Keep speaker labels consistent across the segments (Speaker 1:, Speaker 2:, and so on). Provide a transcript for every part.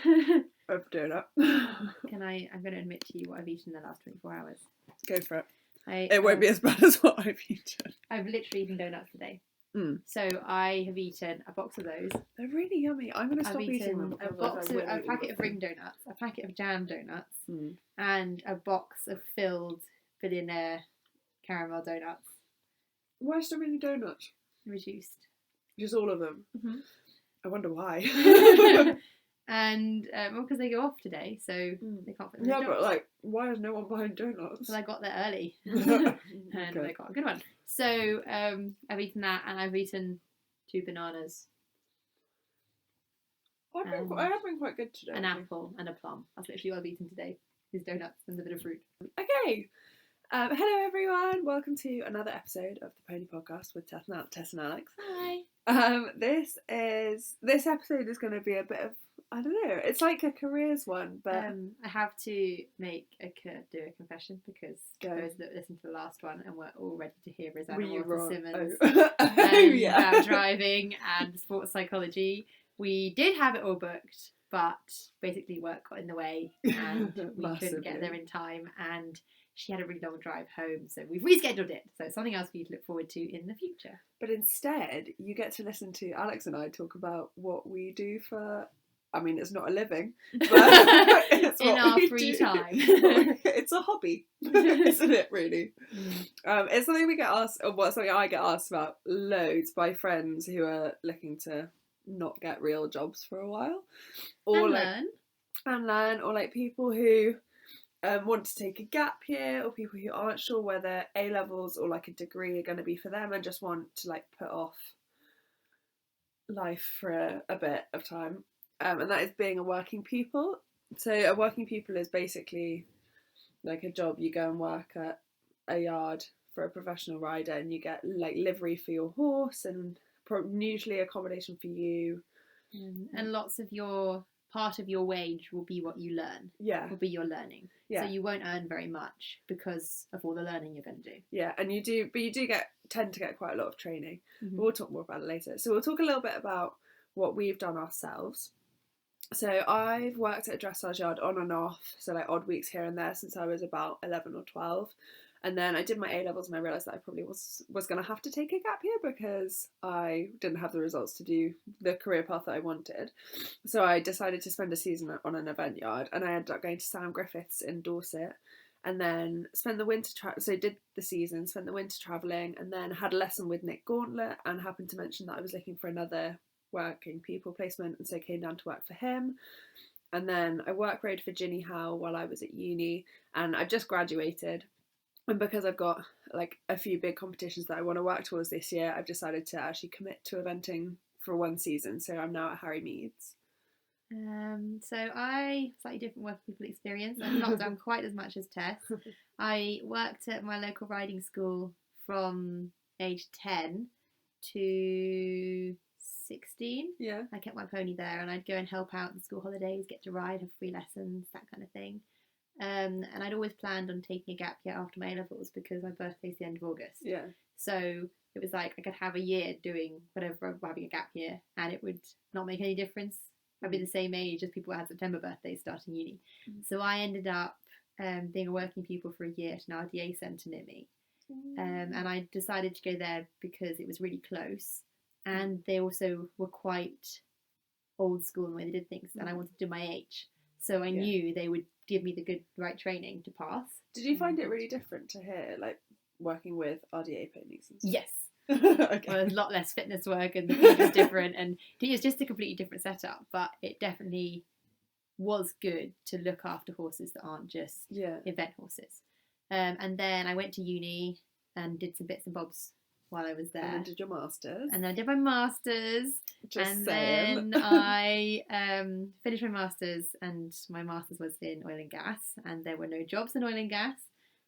Speaker 1: of donut.
Speaker 2: I'm going to admit to you what I've eaten in the last 24 hours.
Speaker 1: Go for it. It won't be as bad as what I've eaten.
Speaker 2: I've literally eaten donuts today.
Speaker 1: Mm.
Speaker 2: So I have eaten a box of those.
Speaker 1: They're really yummy. I'm going to stop eating them.
Speaker 2: A packet of ring donuts, a packet of jam donuts, and a box of filled billionaire caramel donuts.
Speaker 1: Why so many donuts?
Speaker 2: Reduced.
Speaker 1: Just all of them?
Speaker 2: Mm-hmm.
Speaker 1: I wonder why.
Speaker 2: And, because they go off today, so they can't put them in the
Speaker 1: but like, why is no one buying donuts?
Speaker 2: Well, I got there early.
Speaker 1: Okay.
Speaker 2: And I got a good one. So, I've eaten that, and I've eaten 2 bananas.
Speaker 1: I have been quite good today.
Speaker 2: An apple and a plum. That's literally what I've eaten today. Is donuts and a bit of fruit.
Speaker 1: Okay. Hello everyone. Welcome to another episode of the Pony Podcast with Tess and Alex.
Speaker 2: Hi.
Speaker 1: This episode is going to be a bit of, I don't know, it's like a careers one, but
Speaker 2: I have to do a confession because those that listened to the last one and were all ready to hear Rosanna Simmons about driving and sports psychology. We did have it all booked, but basically work got in the way and we couldn't get there in time, and she had a really long drive home, so we've rescheduled it. So it's something else for you to look forward to in the future.
Speaker 1: But instead, you get to listen to Alex and I talk about what we do for, I mean, it's not a living, but it's
Speaker 2: in our free time.
Speaker 1: It's a hobby, isn't it, really? It's something we get asked, or something I get asked about loads by friends who are looking to not get real jobs for a while. Or learn, or like people who want to take a gap year, or people who aren't sure whether A-levels or like a degree are going to be for them and just want to like put off life for a bit of time. And that is being a working pupil. So a working pupil is basically like a job. You go and work at a yard for a professional rider, and you get like livery for your horse and usually accommodation for you.
Speaker 2: And lots of part of your wage will be what you learn.
Speaker 1: Yeah.
Speaker 2: Will be your learning.
Speaker 1: Yeah.
Speaker 2: So you won't earn very much because of all the learning you're going to do.
Speaker 1: Yeah, and you do tend to get quite a lot of training. Mm-hmm. We'll talk more about it later. So we'll talk a little bit about what we've done ourselves. So I've worked at a dressage yard on and off, so like odd weeks here and there since I was about 11 or 12. And then I did my A-levels and I realised that I probably was going to have to take a gap year because I didn't have the results to do the career path that I wanted. So I decided to spend a season on an event yard, and I ended up going to Sam Griffiths in Dorset, and then spent the winter did the season, spent the winter travelling, and then had a lesson with Nick Gauntlet, and happened to mention that I was looking for another working people placement, and so came down to work for him. And then I work rode for Ginny Howe while I was at uni, and I've just graduated. And because I've got like a few big competitions that I want to work towards this year, I've decided to actually commit to eventing for one season. So I'm now at Harry Meads.
Speaker 2: So I slightly different working people experience. I've not done quite as much as Tess. I worked at my local riding school from age 10 to 16.
Speaker 1: Yeah.
Speaker 2: I kept my pony there, and I'd go and help out in school holidays, get to ride, have free lessons, that kind of thing. And I'd always planned on taking a gap year after my A-levels because my birthday's the end of August.
Speaker 1: Yeah.
Speaker 2: So it was like I could have a year doing whatever, having a gap year, and it would not make any difference. I'd be the same age as people who had September birthdays starting uni. So I ended up being a working pupil for a year at an RDA centre near me. And I decided to go there because it was really close, and they also were quite old school in the way they did things, and I wanted to do my age. So I knew they would give me the right training to pass. Did
Speaker 1: you find it really different to here, like working with RDA ponies and stuff?
Speaker 2: Yes.
Speaker 1: Okay.
Speaker 2: Well, there's a lot less fitness work, and the food was different, and it was just a completely different setup, but it definitely was good to look after horses that aren't just event horses. And then I went to uni and did some bits and bobs while I was there.
Speaker 1: And then did your masters.
Speaker 2: And then I did my masters. Then I finished my masters, and my masters was in oil and gas, and there were no jobs in oil and gas.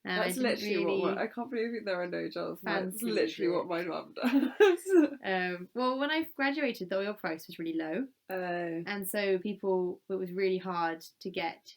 Speaker 2: And
Speaker 1: that's literally I can't believe there are no jobs. That's literally what my mum does.
Speaker 2: Well, when I graduated, the oil price was really low. And so it was really hard to get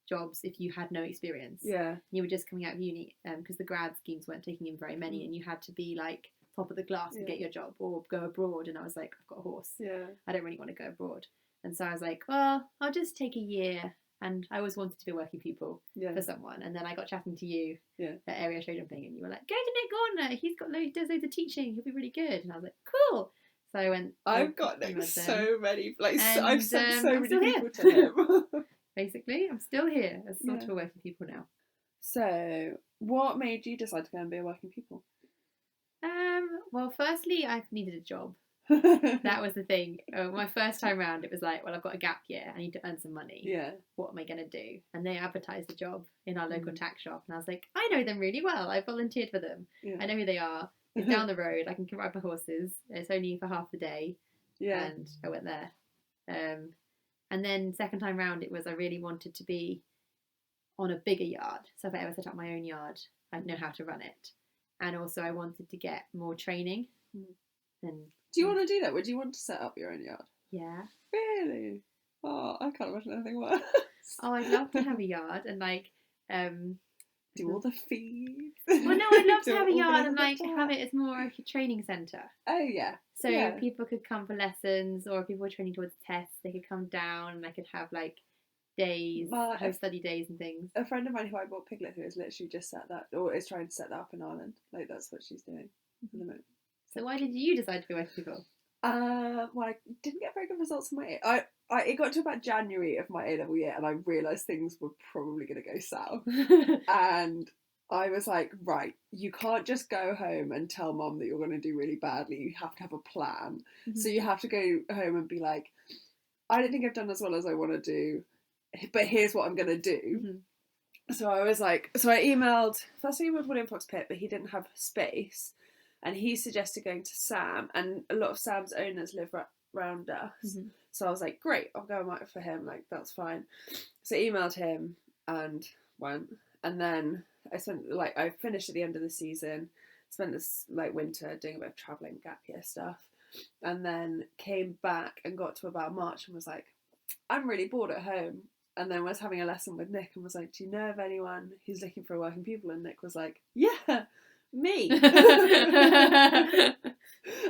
Speaker 2: jobs if you had no experience.
Speaker 1: Yeah.
Speaker 2: You were just coming out of uni, because the grad schemes weren't taking in very many, and you had to be like top of the class to get your job or go abroad. And I was like, I've got a horse.
Speaker 1: Yeah.
Speaker 2: I don't really want to go abroad. And so I was like, well, I'll just take a year. And I always wanted to be a working pupil for someone. And then I got chatting to you at area show jumping, and you were like, go to Nick Gardner. He does loads of teaching. He'll be really good. And I was like, cool. So I went.
Speaker 1: I've got so many. I've sent so many people to him.
Speaker 2: Basically, I'm still here as sort of a working pupil now.
Speaker 1: So, what made you decide to go and be a working pupil?
Speaker 2: Well, firstly, I needed a job. That was the thing. My first time round, it was like, well, I've got a gap year. I need to earn some money.
Speaker 1: Yeah.
Speaker 2: What am I going to do? And they advertised the job in our local tack shop. And I was like, I know them really well. I volunteered for them. Yeah. I know who they are. It's down the road. I can ride my horses. It's only for half the day. Yeah. And I went there. And then second time round, it was I really wanted to be on a bigger yard. So if I ever set up my own yard, I'd know how to run it. And also I wanted to get more training.
Speaker 1: Do you want to do that? Would you want to set up your own yard?
Speaker 2: Yeah.
Speaker 1: Really? Oh, I can't imagine anything worse.
Speaker 2: Oh, I'd love to have a yard and
Speaker 1: do all the feed.
Speaker 2: Well, no, I'd love to have a yard and have it as more like a training centre.
Speaker 1: Oh yeah.
Speaker 2: So people could come for lessons, or if people were training towards tests, they could come down and I could have days, study days and things.
Speaker 1: A friend of mine who I bought Piglet, who has literally just set that, or is trying to set that up in Ireland. That's what she's doing at the moment.
Speaker 2: So why did you decide to be working people?
Speaker 1: Well, I didn't get very good results in my it got to about January of my A-level year, and I realised things were probably going to go south. And I was like, right, you can't just go home and tell mum that you're going to do really badly. You have to have a plan. So you have to go home and be like, I don't think I've done as well as I want to do, but here's what I'm going to do. So I was like, I emailed William Fox Pitt, but he didn't have space. And he suggested going to Sam, and a lot of Sam's owners live around us. So I was like, great, I'll go and work for him, that's fine. So I emailed him and went. And then I finished at the end of the season, spent this winter doing a bit of travelling, gap year stuff, and then came back and got to about March and was like, I'm really bored at home. And then was having a lesson with Nick and was like, do you know of anyone who's looking for a working pupil? And Nick was like, yeah, me.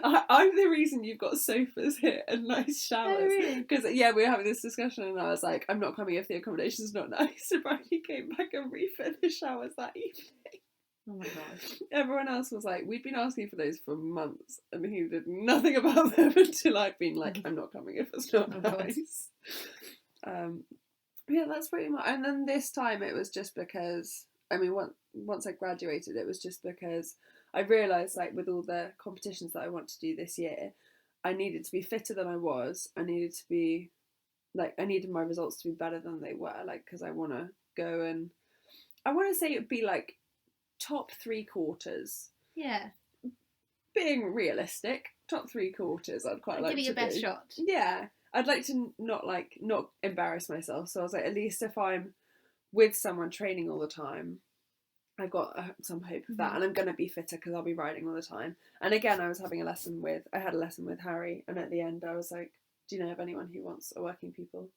Speaker 1: I'm the reason you've got sofas here and nice showers. Because we were having this discussion and I was like, I'm not coming if the accommodation's not nice. And Bradley came back and refitted the showers that evening.
Speaker 2: Oh my god.
Speaker 1: Everyone else was like, we'd been asking for those for months, and he did nothing about them until I'd been like, I'm not coming if it's not nice. Yeah, that's pretty much. And then this time it was just because, once I graduated, it was just because I realised, with all the competitions that I want to do this year, I needed to be fitter than I was. I needed to be, I needed my results to be better than they were, because I want to go and, I want to say it would be, top 3/4.
Speaker 2: Yeah.
Speaker 1: Being realistic, top 3/4 I'd quite like to do.
Speaker 2: Give it your best shot.
Speaker 1: Yeah. I'd like to not embarrass myself. So I was like, at least if I'm with someone training all the time, I've got some hope of that. And I'm going to be fitter because I'll be riding all the time. And again, I had a lesson with Harry. And at the end, I was like, do you know of anyone who wants a working pupil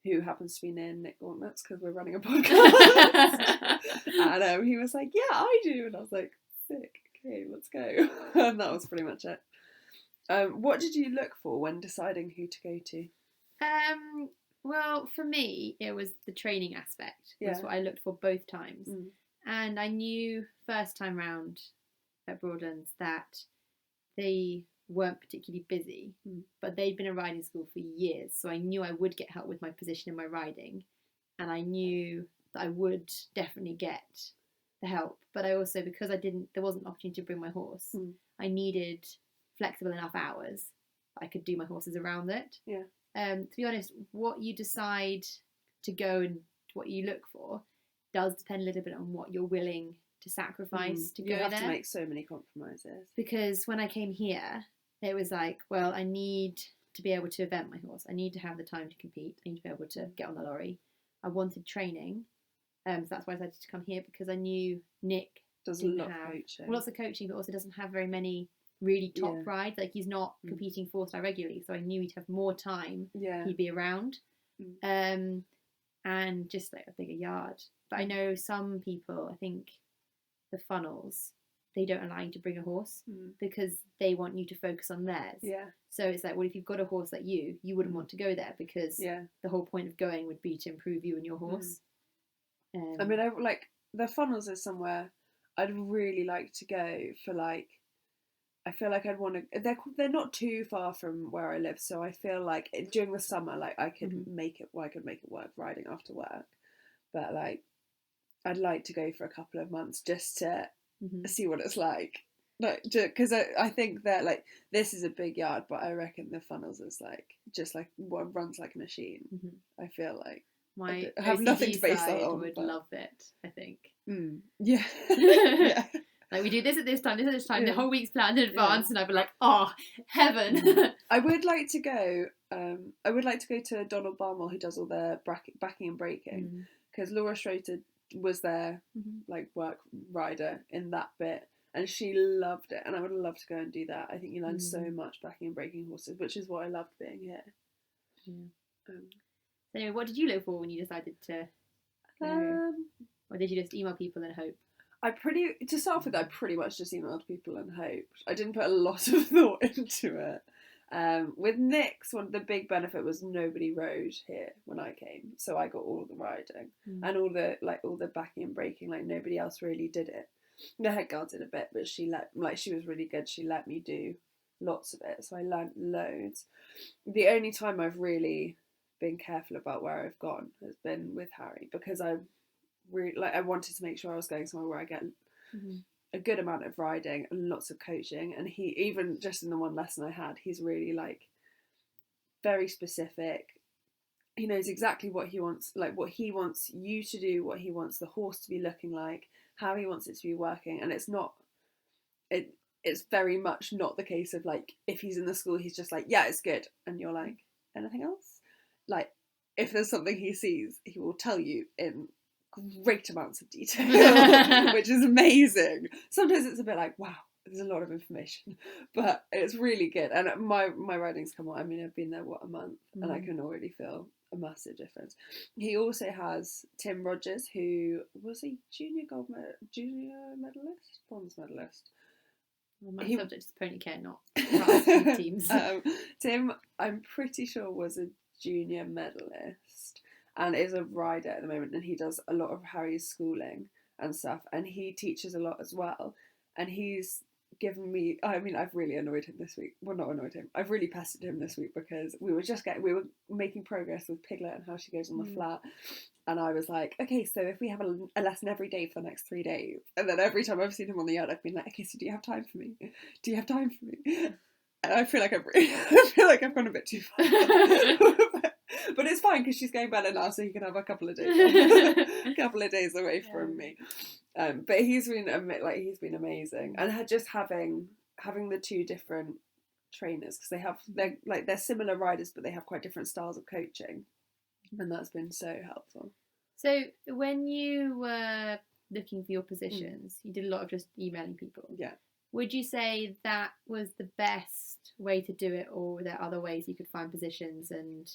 Speaker 1: who happens to be near Nick Gauntlet's, because we're running a podcast? And he was like, yeah, I do. And I was like, sick. Okay, let's go. And that was pretty much it. What did you look for when deciding who to go to?
Speaker 2: Well, for me, it was the training aspect. That's what I looked for both times. And I knew first time round at Broadlands that they weren't particularly busy, but they'd been a riding school for years. So I knew I would get help with my position in my riding. And I knew that I would definitely get the help. But I also, because there wasn't an opportunity to bring my horse, I needed flexible enough hours I could do my horses around it. Yeah. To be honest, what you decide to go and what you look for does depend a little bit on what you're willing to sacrifice to go there.
Speaker 1: You have to make so many compromises.
Speaker 2: Because when I came here, it was like, well, I need to be able to event my horse. I need to have the time to compete. I need to be able to get on the lorry. I wanted training. So that's why I decided to come here, because I knew Nick
Speaker 1: does lots
Speaker 2: of coaching, but also doesn't have very many really top rides. He's not competing 4-star regularly, so I knew he'd have more time. He'd be around, and just a bigger yard. But I know some people, I think the funnels they don't allow you to bring a horse because they want you to focus on theirs.
Speaker 1: Yeah.
Speaker 2: So it's like, well, if you've got a horse like you wouldn't want to go there because the whole point of going would be to improve you and your horse.
Speaker 1: I mean, like the funnels is somewhere I'd really like to go for. Like, I feel like I'd want to. They're not too far from where I live, so I feel like during the summer, like I could make it. Well, I could make it work riding after work, but like I'd like to go for a couple of months just to see what it's like. Like, because I think that like this is a big yard, but I reckon the funnels is like just like what runs like a machine. I feel like
Speaker 2: my
Speaker 1: I have nothing to base that on.
Speaker 2: Would love it. I think.
Speaker 1: Yeah.
Speaker 2: Yeah. Like we do this at this time, the whole week's planned in advance, and I'd be like, oh, heaven.
Speaker 1: I would like to go. I would like to go to Donald Barmore, who does all the backing and braking, because Laura Schroeder was their like work rider in that bit, and she loved it, and I would love to go and do that. I think you learn so much backing and braking horses, which is what I loved being here.
Speaker 2: So anyway, what did you look for when you decided to go? Or did you just email people and hope?
Speaker 1: To start off with, I pretty much just emailed people and hoped. I didn't put a lot of thought into it. With Nick's, one of the big benefit was nobody rode here when I came, so I got all the riding and all the backing and braking. Like nobody else really did it. The head girl did a bit, but she was really good. She let me do lots of it, so I learned loads. The only time I've really been careful about where I've gone has been with Harry, because I wanted to make sure I was going somewhere where I get a good amount of riding and lots of coaching. And he, even just in the one lesson I had, he's really like very specific. He knows exactly what he wants, like what he wants you to do, what he wants the horse to be looking like, how he wants it to be working. And it's very much not the case of like, if he's in the school, he's just like, yeah, it's good. And you're like, anything else? Like, if there's something he sees, he will tell you in great amounts of detail, which is amazing. Sometimes it's a bit like, wow, there's a lot of information, but it's really good. And my riding's come on. I mean, I've been there a month, and I can already feel a massive difference. He also has Tim Rogers, who was a junior medalist, bronze medalist.
Speaker 2: My subject is pony care, not class teams.
Speaker 1: Tim, I'm pretty sure, was a junior medalist and is a rider at the moment, and he does a lot of Harry's schooling and stuff, and he teaches a lot as well. And he's given me, I mean, I've really annoyed him this week. Well, not annoyed him, I've really pestered him this week, because we were making progress with Piglet and how she goes on the flat, and I was like, okay, so if we have a lesson every day for the next 3 days, and then every time I've seen him on the yard, I've been like, okay, so do you have time for me? Do you have time for me? And I feel like I've gone a bit too far. But it's fine, because she's going better now, so he can have a couple of days away from me. But he's been amazing, and just having the two different trainers, because they're similar riders, but they have quite different styles of coaching, and that's been so helpful.
Speaker 2: So when you were looking for your positions, you did a lot of just emailing people.
Speaker 1: Yeah.
Speaker 2: Would you say that was the best way to do it, or were there other ways you could find positions? And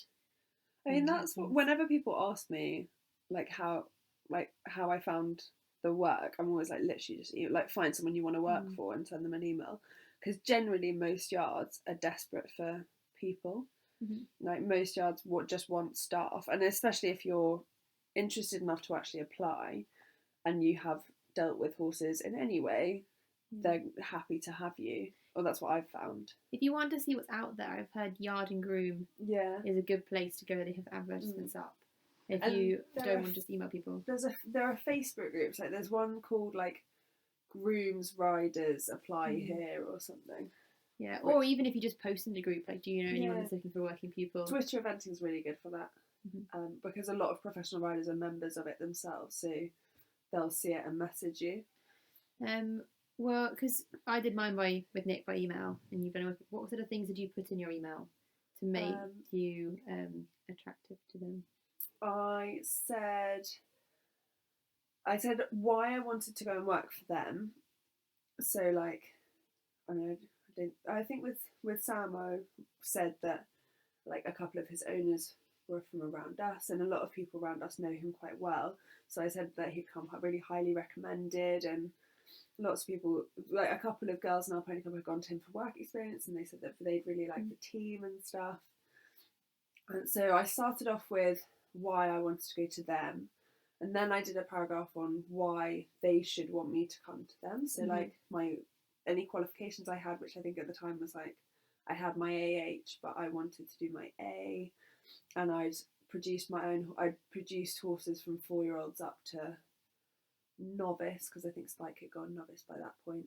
Speaker 1: I mean, that's whenever people ask me like how I found the work, I'm always like, literally just like find someone you want to work for and send them an email, because generally most yards are desperate for people. Like most yards just want staff, and especially if you're interested enough to actually apply and you have dealt with horses in any way, they're happy to have you. Well, that's what I've found.
Speaker 2: If you want to see what's out there, I've heard Yard and Groom is a good place to go. They have advertisements up. If you don't want to just email people.
Speaker 1: There are Facebook groups, like there's one called like Grooms Riders Apply Here or something.
Speaker 2: Yeah, or even if you just post in the group, like, do you know anyone that's looking for working people? Twitter
Speaker 1: eventing is really good for that, because a lot of professional riders are members of it themselves, so they'll see it and message you.
Speaker 2: Well, because I did mine with Nick by email, and you've been. What sort of things did you put in your email to make you attractive to them?
Speaker 1: I said why I wanted to go and work for them. So like, I think with Sam, I said that like a couple of his owners were from around us, and a lot of people around us know him quite well. So I said that he'd come really highly recommended, and lots of people, like a couple of girls in our pony club had gone to him for work experience, and they said that they'd really like the team and stuff. And so I started off with why I wanted to go to them, and then I did a paragraph on why they should want me to come to them. So like any qualifications I had, which I think at the time was like I had my AH, but I wanted to do my A, and I'd produced horses from 4-year-olds up to novice, because I think Spike had gone novice by that point.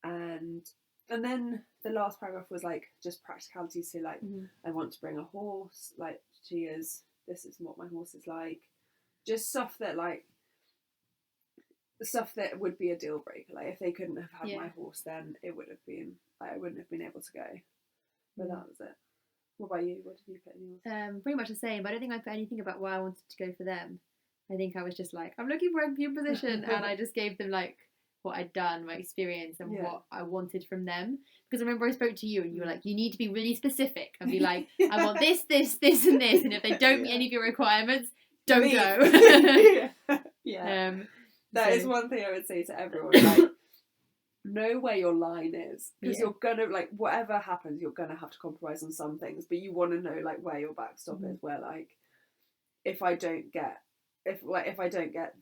Speaker 1: And then the last paragraph was like just practicalities. So like I want to bring a horse, like this is what my horse is like. Just stuff that would be a deal breaker. Like if they couldn't have had my horse, then it would have been I wouldn't have been able to go. But that was it. What about you? What did you put in yours?
Speaker 2: Pretty much the same, but I don't think I put anything about why I wanted to go for them. I think I was just like, I'm looking for a new position, and I just gave them like what I'd done, my experience, and what I wanted from them. Because I remember I spoke to you, and you were like, you need to be really specific and be like, I want this, this, this, and this, and if they don't meet any of your requirements, don't go.
Speaker 1: That is one thing I would say to everyone. Like, know where your line is, because you're gonna, like, whatever happens, you're gonna have to compromise on some things, but you want to know like where your backstop is, where like if I don't get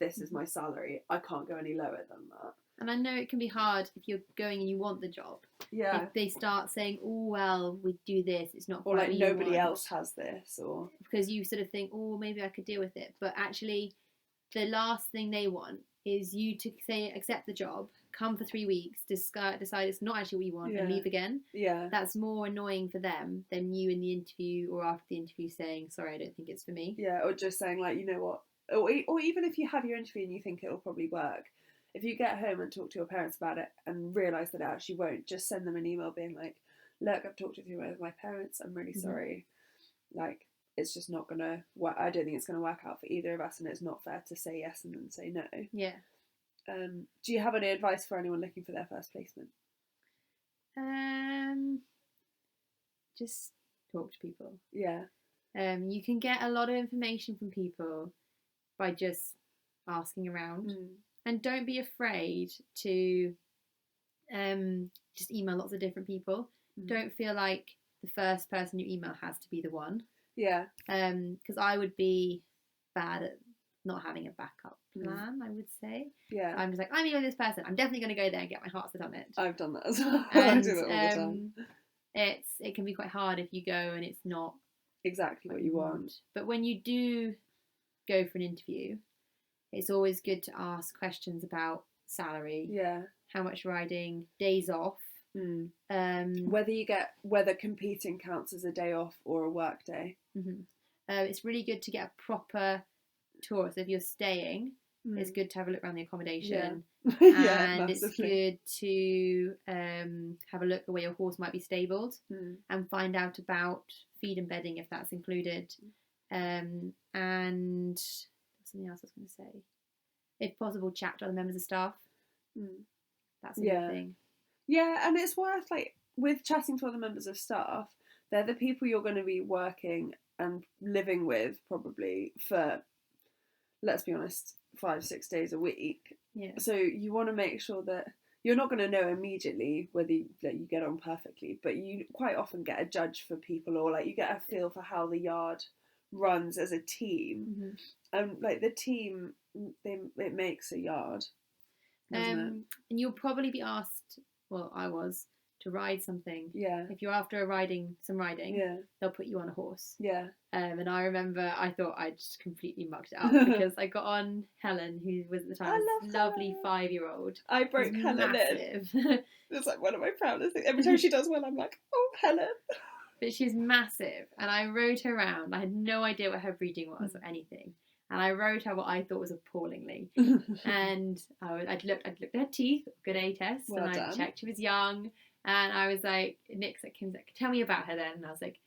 Speaker 1: this is my salary, I can't go any lower than that.
Speaker 2: And I know it can be hard if you're going and you want the job. Yeah. If they start saying, oh, well, we do this, it's not quite
Speaker 1: or like nobody else has this, or
Speaker 2: because you sort of think, oh, maybe I could deal with it. But actually, the last thing they want is you to say, accept the job, come for 3 weeks, decide it's not actually what you want, and leave again. Yeah. That's more annoying for them than you in the interview or after the interview saying, sorry, I don't think it's for me.
Speaker 1: Yeah, or just saying like, you know what, or even if you have your interview and you think it'll probably work, if you get home and talk to your parents about it and realise that it actually won't, just send them an email being like, look, I've talked with my parents, I'm really sorry, like it's just not gonna work. I don't think it's gonna work out for either of us, and it's not fair to say yes and then say no. Yeah. Do you have any advice for anyone looking for their first placement?
Speaker 2: Just talk to people. Yeah. You can get a lot of information from people by just asking around. And don't be afraid to just email lots of different people. Don't feel like the first person you email has to be the one. Yeah. Because I would be bad at not having a backup plan, I would say. Yeah. I'm just like, I'm emailing this person, I'm definitely going to go there and get my heart set on it.
Speaker 1: I've done that as well. I do that all the time.
Speaker 2: It can be quite hard if you go and it's not
Speaker 1: exactly what you want.
Speaker 2: But when you do go for an interview, it's always good to ask questions about salary, how much riding, days off,
Speaker 1: whether competing counts as a day off or a work day.
Speaker 2: It's really good to get a proper tour. So if you're staying, it's good to have a look around the accommodation, and it's good to have a look at where your horse might be stabled and find out about feed and bedding if that's included, and something else I was going to say. If possible, chat to other members of staff. That's a good thing.
Speaker 1: Yeah, and it's worth, like, with chatting to other members of staff, they're the people you're going to be working and living with probably for, let's be honest, 5-6 days a week. Yeah. So you want to make sure that you're not going to know immediately whether you get on perfectly, but you quite often get a judge for people, or like you get a feel for how the yard runs as a team. Like the team, it makes a yard, doesn't it?
Speaker 2: And you'll probably be asked, well, I was, to ride something. Yeah. If you're after some riding, they'll put you on a horse. Yeah. And I remember I thought I just completely mucked it up because I got on Helen, who was at the time a lovely 5-year-old.
Speaker 1: I broke Helen in. It's like one of my proudest things. Every time she does well, I'm like, oh, Helen.
Speaker 2: But she's massive, and I rode her around. I had no idea what her breeding was or anything. And I rode her what I thought was appallingly. And I'd looked at her teeth, good A test, well and I checked she was young. And I was like, Nick's like, tell me about her then. And I was like,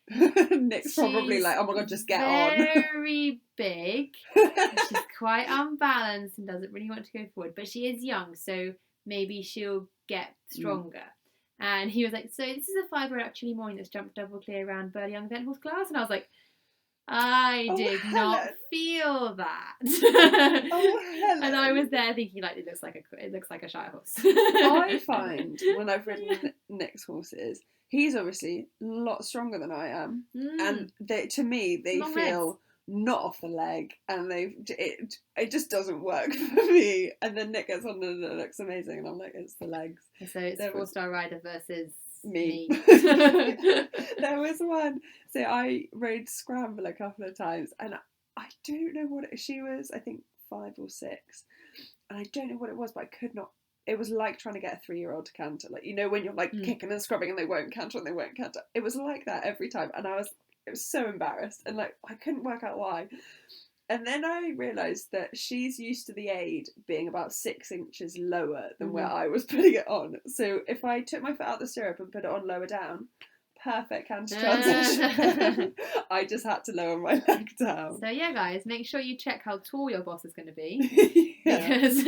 Speaker 1: Nick's probably like, oh my God, just get on.
Speaker 2: Very big. She's quite unbalanced and doesn't really want to go forward. But she is young, so maybe she'll get stronger. And he was like, so this is a 5-year-old actually morning that's jumped double clear around Burley Young Event Horse class. And I was like, I did not feel that.
Speaker 1: Hello.
Speaker 2: And I was there thinking, like, it looks like a shire horse.
Speaker 1: I find when I've ridden Nick's horses, he's obviously a lot stronger than I am, and to me they
Speaker 2: Long
Speaker 1: feel
Speaker 2: legs.
Speaker 1: not off the leg, and it just doesn't work for me. And then Nick gets on and it looks amazing, and I'm like, it's the legs.
Speaker 2: So it's 4-star rider versus me.
Speaker 1: There was one. So I rode Scramble a couple of times, and I don't know what she was. I think 5 or 6, and I don't know what it was, but I could not. It was like trying to get a 3-year-old to canter, like, you know, when you're like kicking and scrubbing and they won't canter and they won't canter. It was like that every time, and it was so embarrassed, and like I couldn't work out why. And then I realised that she's used to the aid being about 6 inches lower than where I was putting it on. So if I took my foot out the stirrup and put it on lower down, perfect canter transition. I just had to lower my leg down.
Speaker 2: So yeah, guys, make sure you check how tall your boss is going to be. Because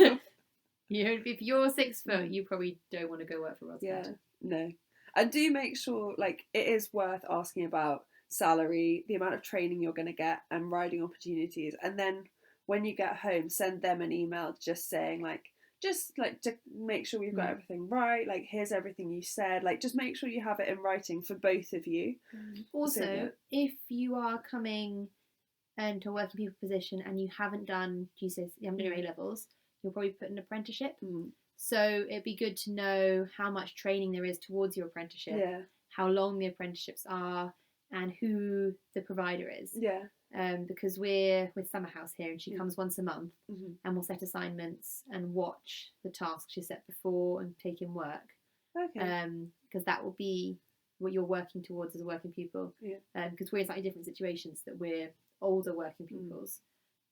Speaker 2: if you're 6 foot, you probably don't want to go work for Rosberg.
Speaker 1: Yeah, no. And do make sure, like, it is worth asking about salary, the amount of training you're going to get, and riding opportunities. And then when you get home, send them an email just saying, just to make sure we've got everything right. Like, here's everything you said. Like, just make sure you have it in writing for both of you.
Speaker 2: Also, if you are coming to a working people position and you haven't done your A-levels, you'll probably put an apprenticeship. So it'd be good to know how much training there is towards your apprenticeship, how long the apprenticeships are, and who the provider is. Because we're with Summer House here, and she comes once a month, and we'll set assignments and watch the tasks she set before and take in work. Because that will be what you're working towards as a working pupil. Because we're in slightly different situations, that we're older working pupils.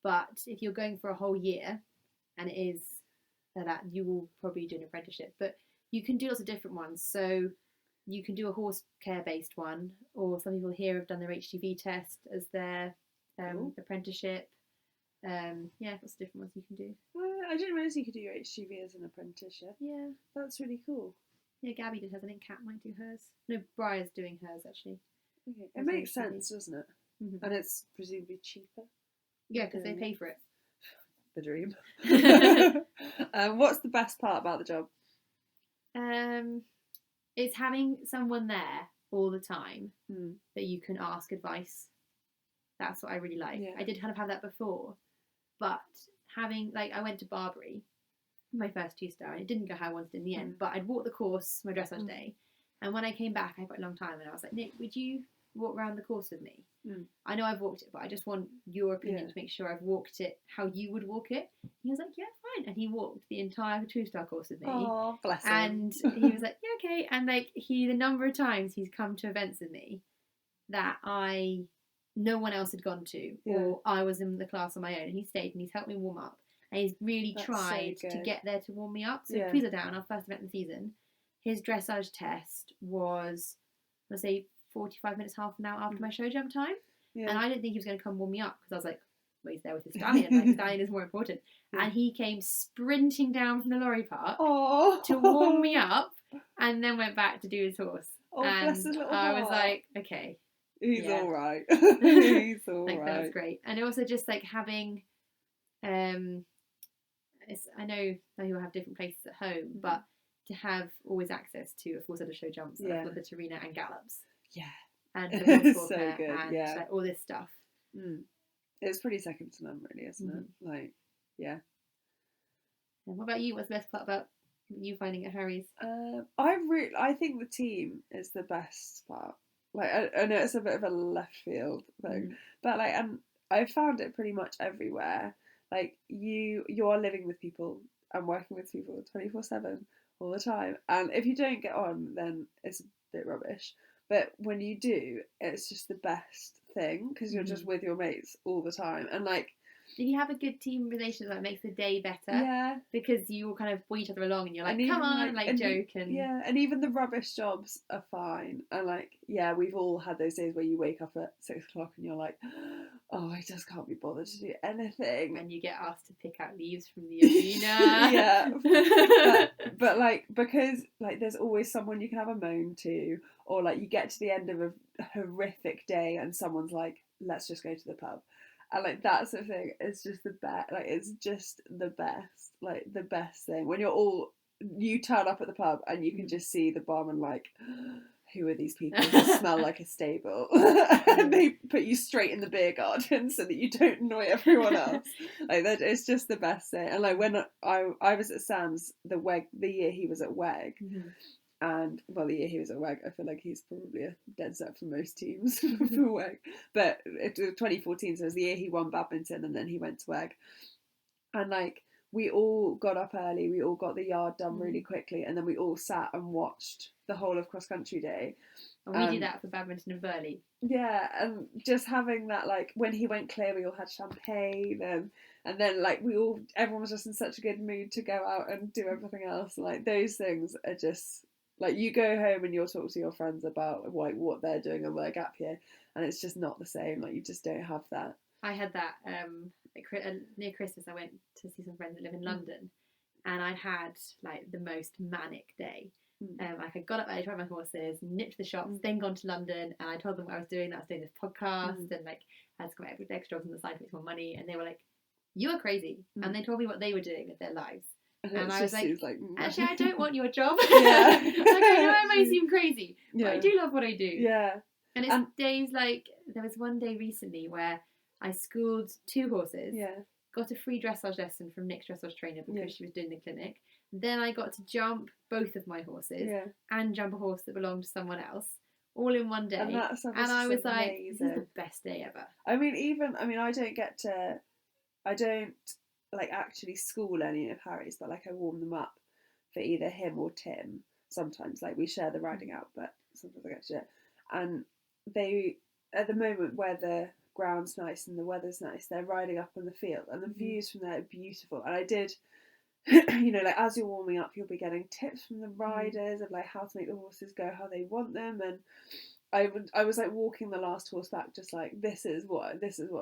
Speaker 2: But if you're going for a whole year, and it is that, you will probably do an apprenticeship. But you can do lots of different ones. So you can do a horse care based one, or some people here have done their HGV test as their apprenticeship. Lots of different ones you can do.
Speaker 1: I didn't realise you could do your HGV as an apprenticeship.
Speaker 2: Yeah,
Speaker 1: that's really cool.
Speaker 2: Yeah, Gabby did hers. I think Kat might do hers. No, Briar's doing hers actually.
Speaker 1: Okay, it makes sense, doesn't it? And it's presumably cheaper.
Speaker 2: Yeah, because they pay for it.
Speaker 1: The dream. What's the best part about the job?
Speaker 2: It's having someone there all the time that you can ask advice. That's what I really like. I did kind of have that before, but having, like, I went to Barbary, my first 2-star, and it didn't go how I wanted in the end, but I'd walked the course my dressage day, and when I came back, I got a long time, and I was like, Nick, would you walk around the course with me? I know I've walked it, but I just want your opinion to make sure I've walked it how you would walk it. And he was like, yeah, fine. And he walked the entire 2-star course with me.
Speaker 1: Oh, bless him.
Speaker 2: And he was like, yeah, okay. And like, the number of times he's come to events with me that no one else had gone to, or I was in the class on my own, and he stayed and he's helped me warm up, and he's really tried to get there to warm me up. So please are down, our first event of the season, his dressage test was, let's say, 45 minutes, half an hour after my show jump time. And I didn't think he was going to come warm me up, because I was like, well, he's there with his stallion. Like, stallion is more important. And he came sprinting down from the lorry park to warm me up, and then went back to do his horse. And
Speaker 1: bless his little
Speaker 2: I was
Speaker 1: heart.
Speaker 2: like, okay.
Speaker 1: He's all right. He's all
Speaker 2: like,
Speaker 1: right.
Speaker 2: That was great. And also just like having, I know some people have different places at home, but to have always access to a full set of show jumps, and a flipped arena and gallops. And the horse
Speaker 1: so
Speaker 2: walker
Speaker 1: good.
Speaker 2: and like, all this stuff.
Speaker 1: It's pretty second to none, really, isn't it? Like,
Speaker 2: And what about you? What's the best part about you finding at Harry's?
Speaker 1: I think the team is the best part. Like, I know it's a bit of a left field thing, but like, and I found it pretty much everywhere. Like, you are living with people and working with people 24/7 all the time, and if you don't get on, then it's a bit rubbish. But when you do, it's just the best thing, because you're just with your mates all the time, and like,
Speaker 2: if you have a good team relationship, that makes the day better. Because you all kind of pull each other along, and you're like, come on, like joke and
Speaker 1: and even the rubbish jobs are fine. And like, we've all had those days where you wake up at 6 o'clock and you're like, oh, I just can't be bothered to do anything.
Speaker 2: And you get asked to pick out leaves from the arena.
Speaker 1: but like, because like there's always someone you can have a moan to, or like you get to the end of a horrific day and someone's like, let's just go to the pub. And like that sort of thing is just the best. Like it's just the best. Like the best thing when you turn up at the pub and you can just see the barman like, who are these people who smell like a stable? And they put you straight in the beer garden so that you don't annoy everyone else. Like that, it's just the best thing. And like when I was at Sam's the year he was at WEG. And well, the year he was at WEG, I feel like he's probably a dead set for most teams for WEG. But it was 2014, so it was the year he won badminton, and then he went to WEG. And like we all got up early, we all got the yard done really quickly, and then we all sat and watched the whole of cross country day.
Speaker 2: And we did that for badminton and Burley.
Speaker 1: Yeah, and just having that, like when he went clear, we all had champagne, and then like everyone was just in such a good mood to go out and do everything else. Like those things are just. Like you go home and you'll talk to your friends about like what they're doing on their gap year, and it's just not the same. Like you just don't have that.
Speaker 2: I had that near Christmas. I went to see some friends that live in London, and I'd had like the most manic day. Like I got up early, tried my horses, nipped to the shops, then gone to London, and I told them what I was doing. That I was doing this podcast, and like I had to come out with extra jobs on the side to make more money. And they were like, "You are crazy," and they told me what they were doing with their lives. And I was like, actually, I don't want your job.
Speaker 1: Yeah.
Speaker 2: Like, I know I might seem crazy, but I do love what I do.
Speaker 1: Yeah.
Speaker 2: And it's days like, there was one day recently where I schooled 2 horses, got a free dressage lesson from Nick's dressage trainer because she was doing the clinic. Then I got to jump both of my horses and jump a horse that belonged to someone else, all in one day. And I was like, this is the best day ever.
Speaker 1: I don't like actually school any of Harry's, but like I warm them up for either him or Tim. Sometimes like we share the riding out, but sometimes I get shit. And they, at the moment where the ground's nice and the weather's nice, they're riding up on the field and the views from there are beautiful. And I did, like as you're warming up, you'll be getting tips from the riders of like how to make the horses go how they want them. And I was like walking the last horse back, just like this is what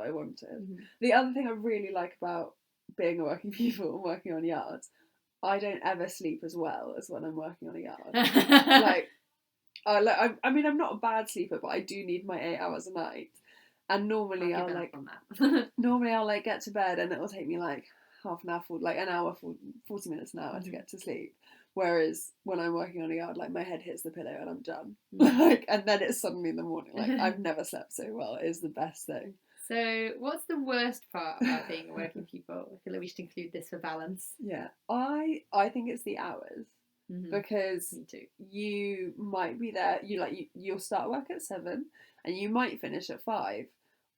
Speaker 1: I wanted. The other thing I really like about being a working pupil and working on yards, I don't ever sleep as well as when I'm working on a yard. I'm not a bad sleeper, but I do need my 8 hours a night. And normally I'll get to bed and it will take me like half an hour, an hour, 40 minutes an hour to get to sleep. Whereas when I'm working on a yard, like my head hits the pillow and I'm done. And then it's suddenly in the morning. Like I've never slept so well. It is the best thing.
Speaker 2: So what's the worst part about being a working pupil? I feel like we should include this for balance.
Speaker 1: Yeah, I think it's the hours. Because you might be there, you'll start work at 7 and you might finish at 5,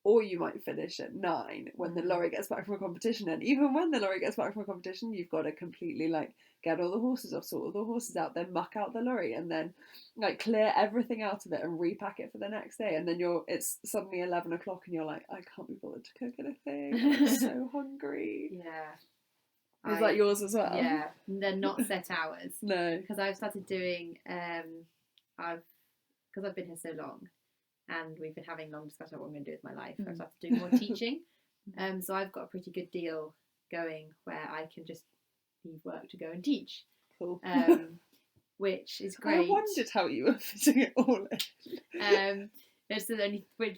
Speaker 1: or you might finish at 9 when the lorry gets back from a competition. And even when the lorry gets back from a competition, you've got to completely like get all the horses off, sort all the horses out, then muck out the lorry, and then like clear everything out of it and repack it for the next day. And then it's suddenly 11 o'clock and you're like, I can't be bothered to cook anything. I'm so hungry.
Speaker 2: Yeah.
Speaker 1: Is that yours as well?
Speaker 2: Yeah, they're not set hours.
Speaker 1: No.
Speaker 2: Because I've started doing, because I've been here so long and we've been having long discussions about what I'm going to do with my life, I've started doing more teaching. So I've got a pretty good deal going where I can just leave work to go and teach.
Speaker 1: Cool.
Speaker 2: Which is great.
Speaker 1: I wondered how you were fitting it all in.
Speaker 2: But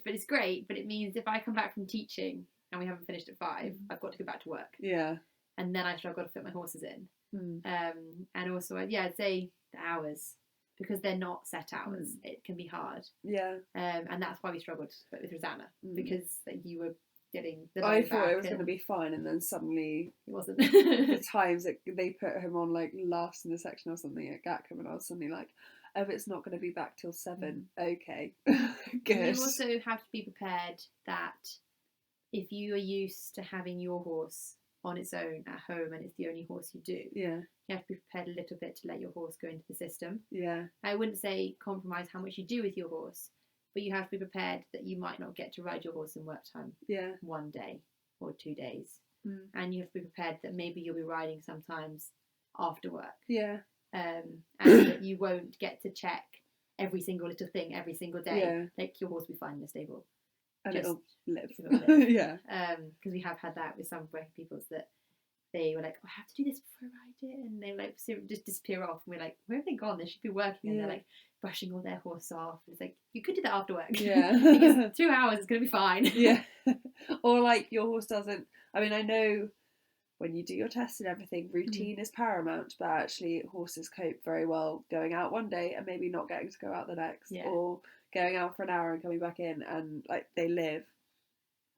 Speaker 2: it's great, but it means if I come back from teaching and we haven't finished at 5, I've got to go back to work.
Speaker 1: Yeah.
Speaker 2: And then I've got to fit my horses in. And also, I'd say the hours, because they're not set hours, it can be hard.
Speaker 1: Yeah.
Speaker 2: And that's why we struggled with Rosanna, because you were getting the
Speaker 1: I thought it was going to be fine, and then suddenly
Speaker 2: it wasn't.
Speaker 1: The times that they put him on like last in the section or something at Gatcombe, and I was suddenly like, oh, it's not going to be back till 7. Okay. Good.
Speaker 2: You also have to be prepared that if you are used to having your horse on its own at home and it's the only horse you do, you have to be prepared a little bit to let your horse go into the system. I wouldn't say compromise how much you do with your horse, but you have to be prepared that you might not get to ride your horse in work time one day or 2 days. And you have to be prepared that maybe you'll be riding sometimes after work, and that you won't get to check every single little thing every single day. Like your horse will be fine in the stable.
Speaker 1: And it'll live.
Speaker 2: Because we have had that with some working peoples, that they were like, oh, I have to do this before I ride it, and they like just disappear off, and we're like, where have they gone? They should be working, and they're like brushing all their horse off. It's like, you could do that after work. Because 2 hours is gonna be fine.
Speaker 1: Or like your horse doesn't, I mean, I know when you do your tests and everything, routine is paramount, but actually horses cope very well going out one day and maybe not getting to go out the next, or going out for an hour and coming back in, and like they live,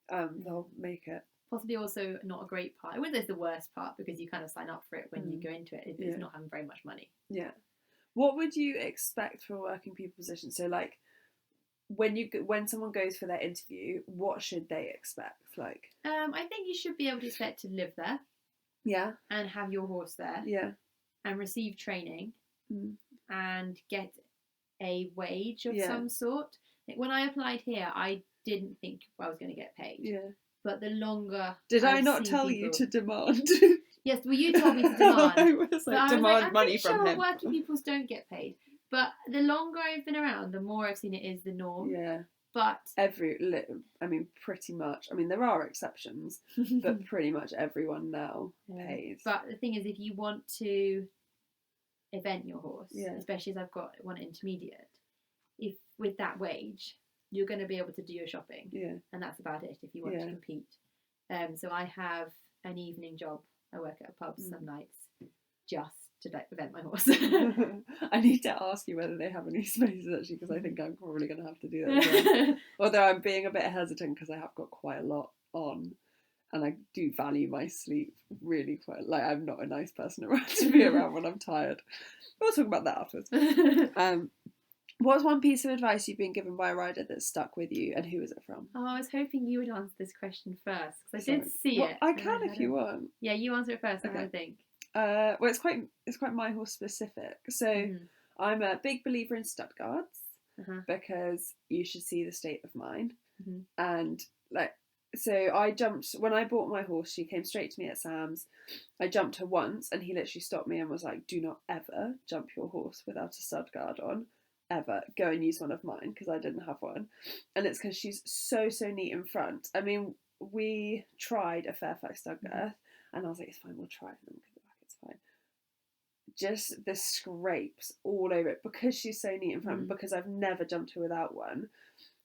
Speaker 1: they'll make it.
Speaker 2: Possibly also not a great part. I wouldn't say it's the worst part, because you kind of sign up for it when you go into it. It's not having very much money.
Speaker 1: What would you expect for a working pupil position? So like when someone goes for their interview, what should they expect? Like,
Speaker 2: I think you should be able to expect to live there. And have your horse there. And receive training. And get a wage of some sort. Like when I applied here, I didn't think I was going to get paid. But the longer
Speaker 1: I not tell you to demand?
Speaker 2: Yes, well, you told me to demand.
Speaker 1: I was like, demand money from him.
Speaker 2: Working pupils don't get paid. But the longer I've been around, the more I've seen it is the norm. But
Speaker 1: pretty much. I mean, there are exceptions, but pretty much everyone now pays.
Speaker 2: But the thing is, if you want to event your horse, especially as I've got one intermediate, if with that wage, you're going to be able to do your shopping. And that's about it if you want to compete. So I have an evening job. I work at a pub some nights just to like event my horse.
Speaker 1: I need to ask you whether they have any spaces actually, because I think I'm probably going to have to do that as well. Although I'm being a bit hesitant because I have got quite a lot on, and I do value my sleep really quite. Like, I'm not a nice person around to be around when I'm tired. We'll talk about that afterwards. What's one piece of advice you've been given by a rider that stuck with you, and who was it from?
Speaker 2: Oh, I was hoping you would answer this question first, because I did see it.
Speaker 1: I can if you want.
Speaker 2: Yeah, you answer it first. Okay. I think.
Speaker 1: Well, it's quite my horse specific. So I'm a big believer in stud guards because you should see the state of mine. And like, so I jumped when I bought my horse. She came straight to me at Sam's. I jumped her once, and he literally stopped me and was like, "Do not ever jump your horse without a stud guard on. Ever go and use one of mine," because I didn't have one. And it's because she's so neat in front. I mean, we tried a Fairfax stud girth, and I was like, it's fine, we'll try it, and then we'll go back, it's fine. Just the scrapes all over it, because she's so neat in front, because I've never jumped her without one.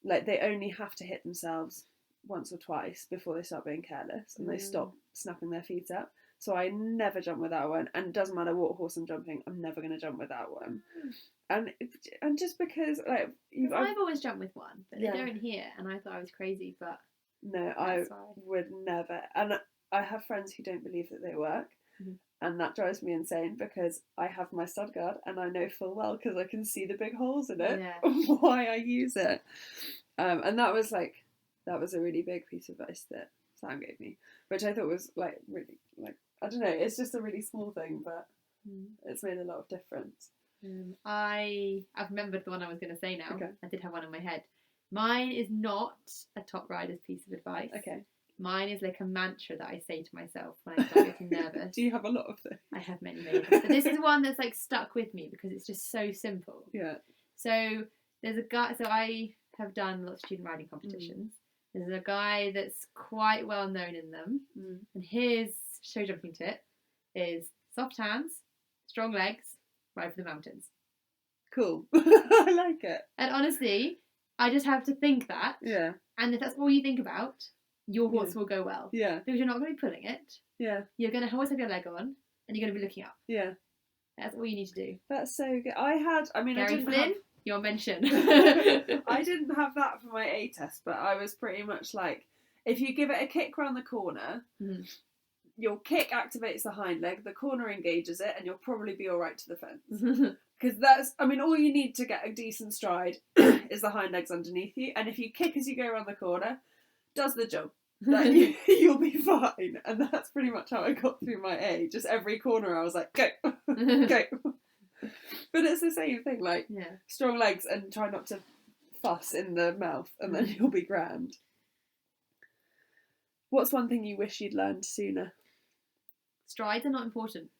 Speaker 1: Like, they only have to hit themselves once or twice before they start being careless, and they stop snapping their feet up. So I never jump without one, and it doesn't matter what horse I'm jumping, I'm never going to jump without one. And just because, like,
Speaker 2: I've always jumped with one, but they don't here, and I thought I was crazy, but
Speaker 1: no, I would never. And I have friends who don't believe that they work, and that drives me insane, because I have my stud guard, and I know full well, because I can see the big holes in it, why I use it. And that was a really big piece of advice that Sam gave me, which I thought was like really, like, I don't know, it's just a really small thing, but it's made a lot of difference.
Speaker 2: I've remembered the one I was going to say now. I did have one in my head. Mine is not a top rider's piece of advice. Mine is like a mantra that I say to myself when I start getting nervous.
Speaker 1: Do you have a lot of them?
Speaker 2: I have many. But this is one that's like stuck with me because it's just so simple. So there's a guy. So I have done lots of student riding competitions. There's a guy that's quite well known in them, and his show jumping tip is soft hands, strong legs, ride for the mountains.
Speaker 1: Cool. I like it.
Speaker 2: And honestly, I just have to think that. And if that's all you think about, your horse will go well. Because you're not going to be pulling it. You're going to always have your leg on, and you're going to be looking up. That's all you need to do.
Speaker 1: That's so good. Gary
Speaker 2: Flynn, your mention.
Speaker 1: I didn't have that for my A test, but I was pretty much like, if you give it a kick round the corner, your kick activates the hind leg, the corner engages it, and you'll probably be all right to the fence. Because that's, all you need to get a decent stride is the hind legs underneath you, and if you kick as you go around the corner, does the job. Like, you'll be fine. And that's pretty much how I got through my A. Just every corner I was like, go, go. But it's the same thing, like, strong legs and try not to fuss in the mouth, and then you'll be grand. What's one thing you wish you'd learned sooner?
Speaker 2: Strides are not important.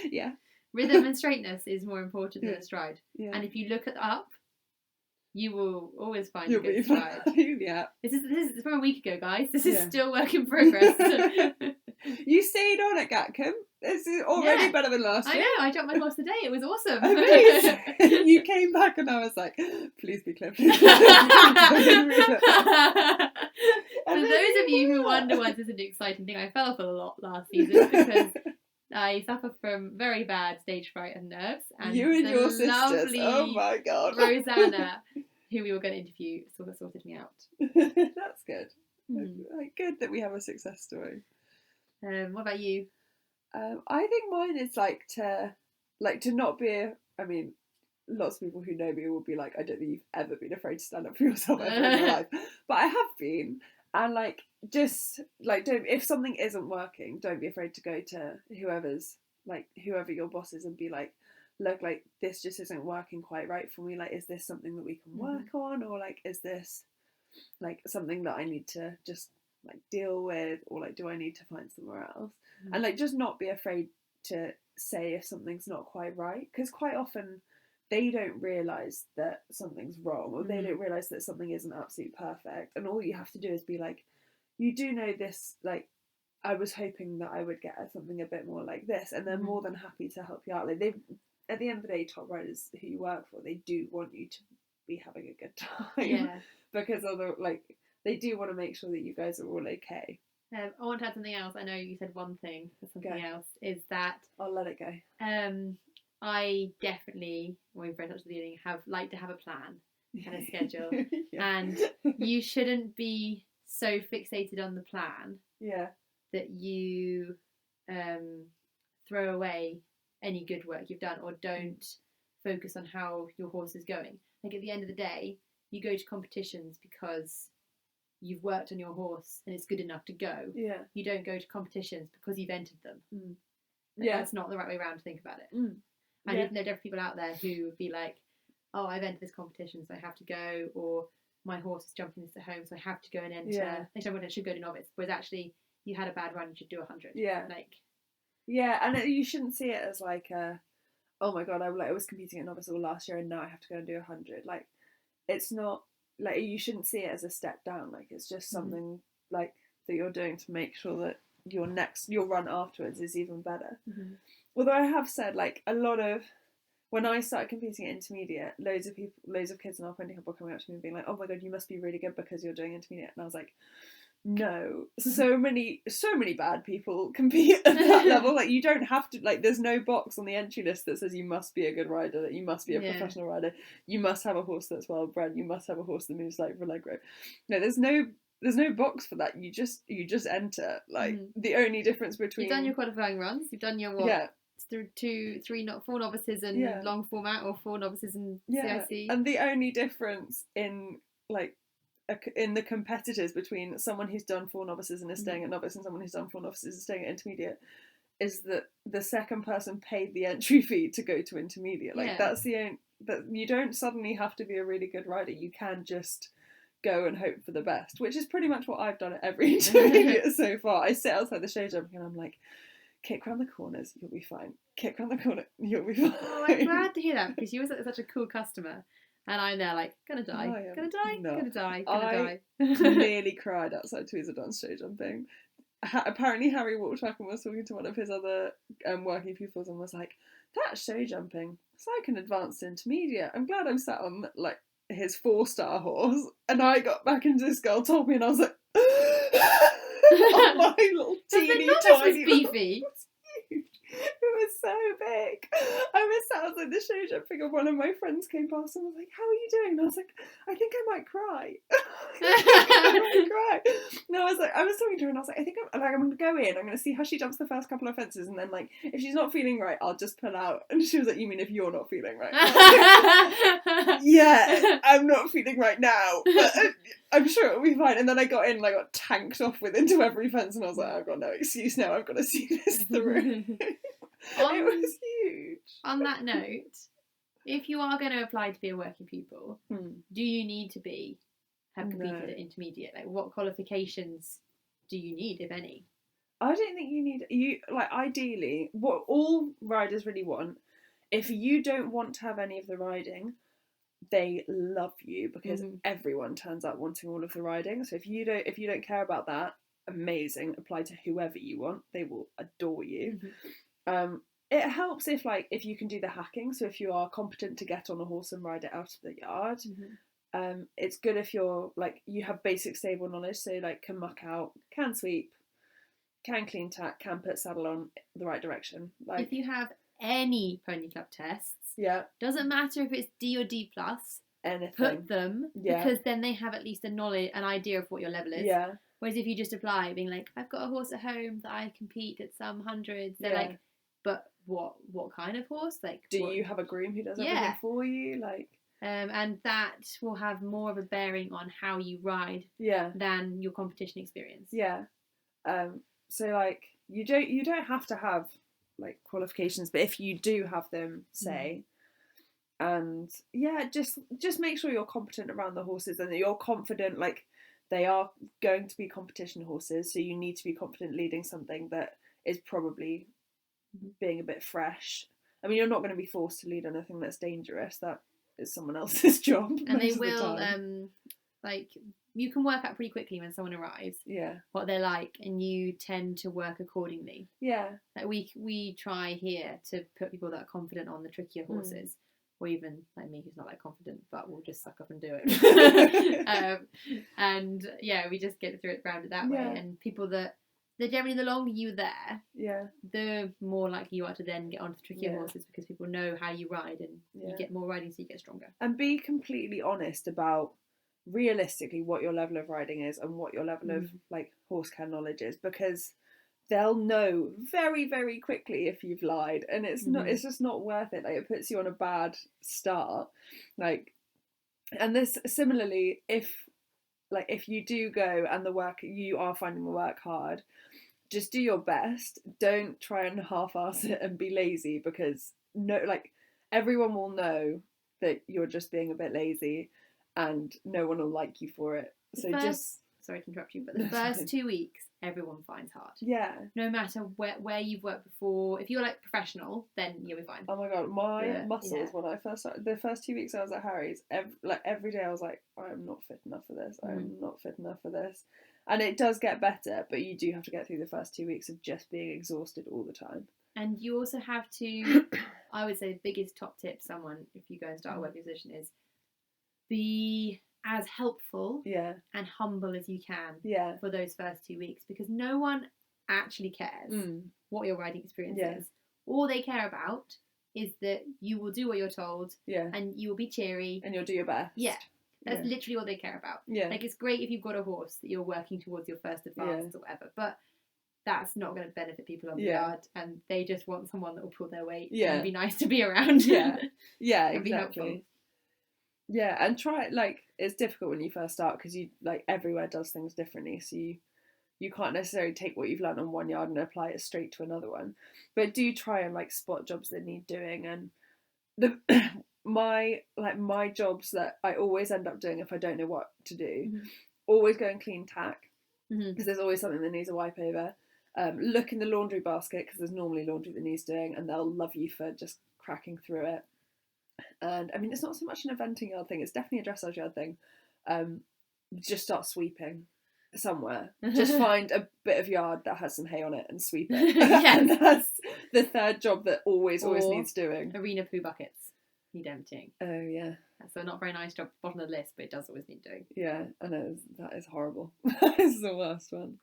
Speaker 1: Yeah.
Speaker 2: Rhythm and straightness is more important than a stride. And if you look up, you will always find a good stride.
Speaker 1: Yeah.
Speaker 2: This is from a week ago, guys. This is still work in progress.
Speaker 1: You stayed on at Gatcombe. This is already better than last year.
Speaker 2: I know, I dropped my horse today. It was awesome.
Speaker 1: Amazing. You came back and I was like, please be clear, please be clear.
Speaker 2: For those of you who wonder why this is an exciting thing, I fell off a lot last season because I suffer from very bad stage fright and nerves. And
Speaker 1: you and your sisters.
Speaker 2: lovely
Speaker 1: Oh my god.
Speaker 2: Rosanna, who we were going to interview, sort of sorted me out.
Speaker 1: That's good.
Speaker 2: Mm.
Speaker 1: Good that we have a success story.
Speaker 2: What about you?
Speaker 1: I think mine is to not be. I mean, lots of people who know me will be like, I don't think you've ever been afraid to stand up for yourself ever in your life, but I have been. And don't, if something isn't working, don't be afraid to go to whoever your boss is and be like, look, like this just isn't working quite right for me. Like, is this something that we can work on, or like, is this like something that I need to just like deal with, or like, do I need to find somewhere else? And like, just not be afraid to say if something's not quite right, because quite often they don't realise that something's wrong, or they don't realise that something isn't absolutely perfect, and all you have to do is be like, you do know this, like, I was hoping that I would get something a bit more like this, and they're more than happy to help you out. Like, they, at the end of the day, top riders who you work for, they do want you to be having a good time, because they do want to make sure that you guys are all okay.
Speaker 2: I want to add something else. I know you said one thing, but something else is that
Speaker 1: I'll let it go.
Speaker 2: I definitely, when we've very much at the beginning, like to have a plan and a schedule, and you shouldn't be so fixated on the plan that you throw away any good work you've done, or don't focus on how your horse is going. Like, at the end of the day, you go to competitions because you've worked on your horse and it's good enough to go. You don't go to competitions because you've entered them. That's not the right way around to think about it. And there are different people out there who would be like, oh, I've entered this competition, so I have to go, or my horse is jumping this at home, so I have to go and enter. Next time I should go to novice, whereas actually you had a bad run, you should do 100. And
Speaker 1: you shouldn't see it as like oh my god, I was competing at novice all last year and now I have to go and do 100. Like, it's not like, you shouldn't see it as a step down. Like, it's just something like that you're doing to make sure that your run afterwards is even better. Although I have said, like, a lot of, when I started competing at intermediate, loads of kids in our friendly club were coming up to me and being like, oh my god, you must be really good because you're doing intermediate. And I was like, no, so many bad people compete at that level. Like, you don't have to, like, there's no box on the entry list that says you must be a good rider, that you must be a professional rider, you must have a horse that's well bred, you must have a horse that moves like Relegro. No, there's no box for that. You just enter. Like, the only difference between,
Speaker 2: you've done your qualifying runs, you've done your four novices in long format, or 4 novices in CIC,
Speaker 1: and the only difference in the competitors between someone who's done 4 novices and is staying at novice and someone who's done 4 novices and is staying at intermediate is that the second person paid the entry fee to go to intermediate. Like, that's the only, that you don't suddenly have to be a really good rider. You can just go and hope for the best, which is pretty much what I've done at every intermediate so far. I sit outside the show jumping and I'm like, kick round the corners, you'll be fine. Kick round the corner, you'll be fine.
Speaker 2: Oh, I'm glad to hear that, because you were such a cool customer. And I'm there like, gonna die.
Speaker 1: I nearly cried outside Tweezledon's show jumping. Apparently Harry walked back and was talking to one of his other working pupils and was like, that show jumping, it's like an advanced intermediate. I'm glad I'm sat on like his 4-star horse. And I got back and this girl told me and I was like, oh, my little teeny tiny
Speaker 2: beefy.
Speaker 1: It was so big. I was sat outside the show jumping and one of my friends came past and was like, how are you doing? And I was like, I think I might cry. No, I was talking to her and I was like, I think I'm going to go in, I'm going to see how she jumps the first couple of fences, and then like, if she's not feeling right, I'll just pull out. And she was like, you mean if you're not feeling right? Like, yeah, I'm not feeling right now, but I'm sure it'll be fine. And then I got in and I got tanked off into every fence and I was like, I've got no excuse now, I've got to see this through. It was huge.
Speaker 2: On that note, if you are going to apply to be a working pupil, do you need to have competed at intermediate? Like, what qualifications do you need, if any?
Speaker 1: I don't think ideally, what all riders really want, if you don't want to have any of the riding, they love you, because everyone turns up wanting all of the riding. So if you don't care about that, amazing. Apply to whoever you want. They will adore you.
Speaker 2: Mm-hmm.
Speaker 1: It helps if you can do the hacking. So if you are competent to get on a horse and ride it out of the yard, it's good if you're like you have basic stable knowledge. So like can muck out, can sweep, can clean tack, can put saddle on the right direction. Like
Speaker 2: if you have any pony club tests, doesn't matter if it's D or D plus,
Speaker 1: anything,
Speaker 2: put them because then they have at least an idea of what your level is.
Speaker 1: Yeah.
Speaker 2: Whereas if you just apply, being like, I've got a horse at home that I compete at some hundreds, they're like, but what kind of horse? Like,
Speaker 1: do you have a groom who does everything for you? Like,
Speaker 2: and that will have more of a bearing on how you ride than your competition experience. Yeah.
Speaker 1: So like you don't have to have like qualifications, but if you do have them, say, and just make sure you're competent around the horses and that you're confident. Like they are going to be competition horses, so you need to be confident leading something that is probably being a bit fresh. I mean, you're not going to be forced to lead anything that's dangerous. That is someone else's job.
Speaker 2: And they will, like, you can work out pretty quickly when someone arrives. What they're like, and you tend to work accordingly. Like we try here to put people that are confident on the trickier horses, or even like me who's not that confident, but we'll just suck up and do it. And we just get through it round it that way. And people that generally, the longer you're there, the more likely you are to then get onto the trickier horses because people know how you ride and you get more riding, so you get stronger.
Speaker 1: And be completely honest about realistically what your level of riding is and what your level of like horse care knowledge is, because they'll know very, very quickly if you've lied, and it's just not worth it. Like it puts you on a bad start. Like, and this similarly, if you do go and you are finding the work hard, just do your best. Don't try and half-ass it and be lazy, because everyone will know that you're just being a bit lazy and no one will like you for it.
Speaker 2: Sorry to interrupt you, but the first 2 weeks everyone finds hard. No matter where you've worked before. If you're like professional, then you'll be fine.
Speaker 1: Oh my god, my muscles when I first started, the first 2 weeks I was at Harry's, every day I was like, I'm not fit enough for this. I'm not fit enough for this. And it does get better, but you do have to get through the first 2 weeks of just being exhausted all the time.
Speaker 2: And you also have to, I would say the biggest top tip if you go and start a working position is be as helpful and humble as you can for those first 2 weeks, because no one actually cares what your riding experience is. All they care about is that you will do what you're told and you will be cheery
Speaker 1: and you'll do your best.
Speaker 2: That's literally all they care about. Like, it's great if you've got a horse that you're working towards your first advance or whatever, but that's not going to benefit people on the yard, and they just want someone that will pull their weight and be nice to be around.
Speaker 1: And
Speaker 2: exactly.
Speaker 1: Be helpful. And try it. Like, it's difficult when you first start because you everywhere does things differently, so you can't necessarily take what you've learned on one yard and apply it straight to another one. But do try and spot jobs that need doing. And my jobs that I always end up doing if I don't know what to do, always go and clean tack, because there's always something that needs a wipe over. Look in the laundry basket because there's normally laundry that needs doing, and they'll love you for just cracking through it. And I mean, it's not so much an eventing yard thing, it's definitely a dressage yard thing. Just start sweeping somewhere. Just find a bit of yard that has some hay on it and sweep it. And that's the third job that always needs doing.
Speaker 2: Arena poo buckets need emptying.
Speaker 1: Oh yeah.
Speaker 2: So not very nice job, bottom of the list, but it does always need doing.
Speaker 1: Yeah, I know, that is horrible. That is the worst one.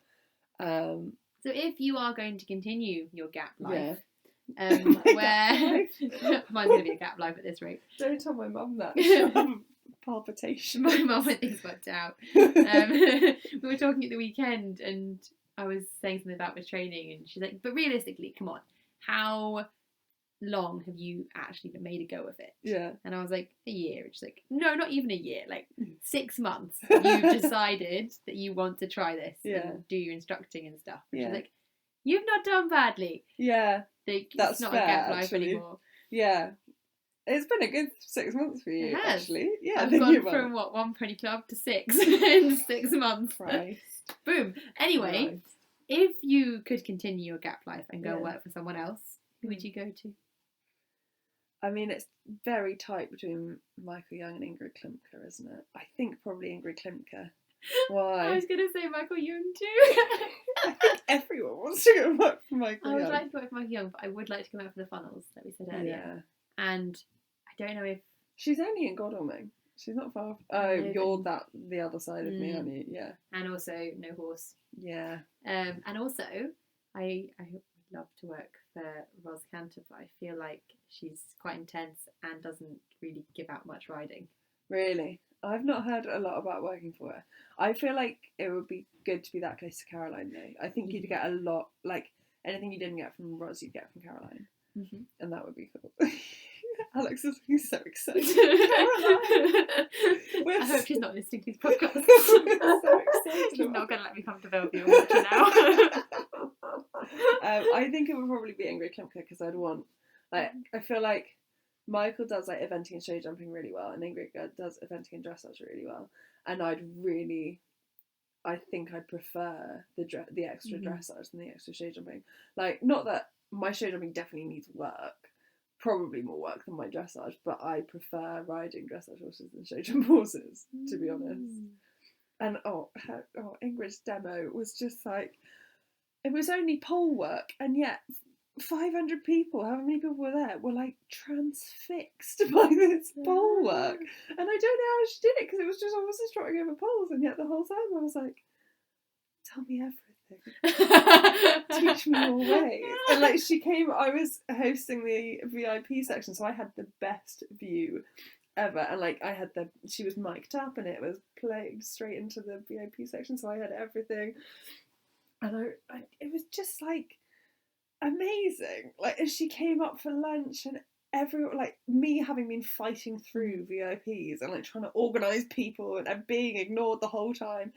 Speaker 2: So if you are going to continue your gap life,
Speaker 1: where
Speaker 2: mine's going to be a gap life at this rate.
Speaker 1: Don't tell my mum that. Palpitation.
Speaker 2: My mum when things worked out. We were talking at the weekend, and I was saying something about my training, and she's like, but realistically, come on, how long have you actually made a go of it? And I was like, a year. And she's like, no, not even a year, 6 months. You've decided that you want to try this and do your instructing and stuff. And she's like, you've not done badly.
Speaker 1: That's
Speaker 2: it's not
Speaker 1: fair,
Speaker 2: a gap life
Speaker 1: actually.
Speaker 2: anymore.
Speaker 1: It's been a good 6 months for you.
Speaker 2: It has.
Speaker 1: Actually.
Speaker 2: I've gone from one pony club to 6 in 6 months.
Speaker 1: Christ.
Speaker 2: Boom. Anyway, if you could continue your gap life and go work for someone else, who would you go to?
Speaker 1: I mean, it's very tight between Michael Young and Ingrid Klimke, isn't it? I think probably Ingrid Klimke. Why?
Speaker 2: I was going to say Michael Young too.
Speaker 1: I think everyone wants to go back for Michael
Speaker 2: I would
Speaker 1: Young.
Speaker 2: like to go back for Michael Young, but I would like to go back for the funnels that we said earlier.
Speaker 1: Yeah.
Speaker 2: And I don't know if...
Speaker 1: She's only in Godalming. She's not far. Oh,
Speaker 2: No,
Speaker 1: you're
Speaker 2: but-
Speaker 1: the other side of me, aren't you? Yeah.
Speaker 2: And also No Horse.
Speaker 1: Yeah.
Speaker 2: And also, I would love to work for Ros Cantor, but I feel like she's quite intense and doesn't really give out much riding.
Speaker 1: Really? I've not heard a lot about working for her. I feel like it would be good to be that close to Caroline, though. I think you'd get a lot, like, anything you didn't get from Ros, you'd get from Caroline.
Speaker 2: Mm-hmm.
Speaker 1: And that would be cool. Alex is looking so excited.
Speaker 2: I hope she's not listening to these podcasts.
Speaker 1: We're so excited.
Speaker 2: She's not going to let me come to Bellevue and watch her now.
Speaker 1: I think it would probably be Ingrid Klimke because I'd want, like, I feel like Michael does like eventing and show jumping really well, and Ingrid does eventing and dressage really well, and I think I'd prefer the extra dressage than the extra show jumping. Like, not that my show jumping definitely needs work, probably more work than my dressage, but I prefer riding dressage horses than show jump horses, to be honest. And Ingrid's demo was just like, it was only pole work, and yet 500 people, however many people were there, were like transfixed by this pole work. And I don't know how she did it, because it was just horses trotting over poles, and yet the whole time I was like, tell me everything. Teach me your ways. And like, she came, I was hosting the VIP section, so I had the best view ever, and like she was mic'd up and it was played straight into the VIP section, so I had everything, and I it was just like amazing. Like, as she came up for lunch, and everyone, like me having been fighting through VIPs and like trying to organise people and being ignored the whole time,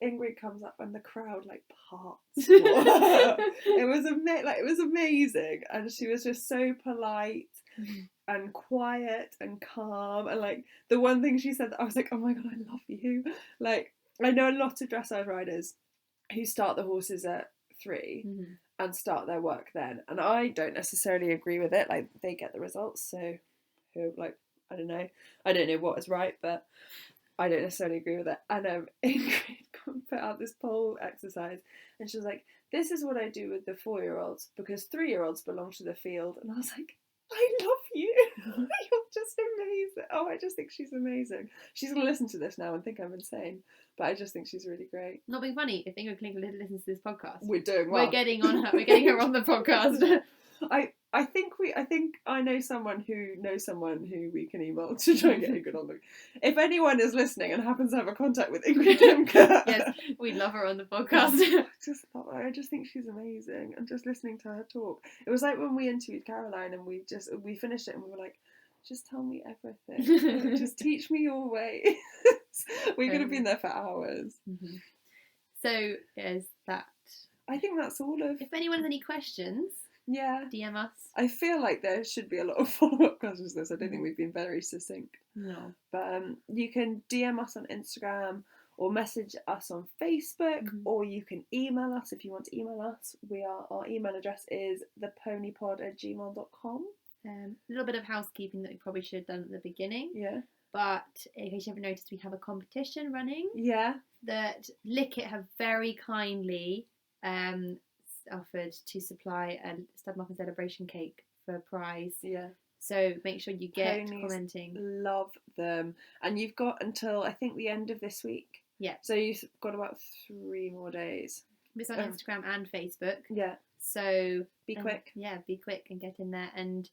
Speaker 1: Ingrid comes up and the crowd like parts. It was amazing, and she was just so polite and quiet and calm, and like the one thing she said that I was like, oh my god, I love you. Like, I know a lot of dressage riders who start the horses at 3 and start their work then, and I don't necessarily agree with it. Like, they get the results, so who, like, I don't know what is right, but I don't necessarily agree with it. And Ingrid put out this poll exercise, and she was like, this is what I do with the 4-year-olds, because 3-year-olds belong to the field. And I was like, I love you. You're just amazing. Oh, I just think she's amazing. She's going to listen to this now and think I'm insane, but I just think she's really great.
Speaker 2: Not being funny, if Ingrid Klimke listens to this podcast,
Speaker 1: we're doing well.
Speaker 2: We're getting her on the podcast.
Speaker 1: I think I know someone who knows someone who we can email to try and get Ingrid on the. If anyone is listening and happens to have a contact with Ingrid Klimke,
Speaker 2: yes, we'd love her on the podcast.
Speaker 1: I just think she's amazing, and just listening to her talk. It was like when we interviewed Caroline, and we finished it, and we were like, just tell me everything. Just teach me your ways. We could have been there for hours.
Speaker 2: So is that?
Speaker 1: I think that's all of.
Speaker 2: If anyone has any questions, DM us.
Speaker 1: I feel like there should be a lot of follow-up questions to this. I don't think we've been very succinct.
Speaker 2: No.
Speaker 1: But you can DM us on Instagram or message us on Facebook, or you can email us if you want to email us. Our email address is theponypod@gmail.com.
Speaker 2: A little bit of housekeeping that we probably should have done at the beginning.
Speaker 1: Yeah.
Speaker 2: But in case you haven't noticed, we have a competition running.
Speaker 1: Yeah.
Speaker 2: That Lickit have very kindly offered to supply a stud muffin celebration cake for a prize.
Speaker 1: Yeah.
Speaker 2: So make sure you get
Speaker 1: Ponies
Speaker 2: commenting.
Speaker 1: Love them. And you've got until, I think, the end of this week.
Speaker 2: Yeah.
Speaker 1: So you've got about 3 more days.
Speaker 2: It's on Instagram and Facebook.
Speaker 1: Yeah.
Speaker 2: So
Speaker 1: be quick.
Speaker 2: Yeah, be quick and get in there. And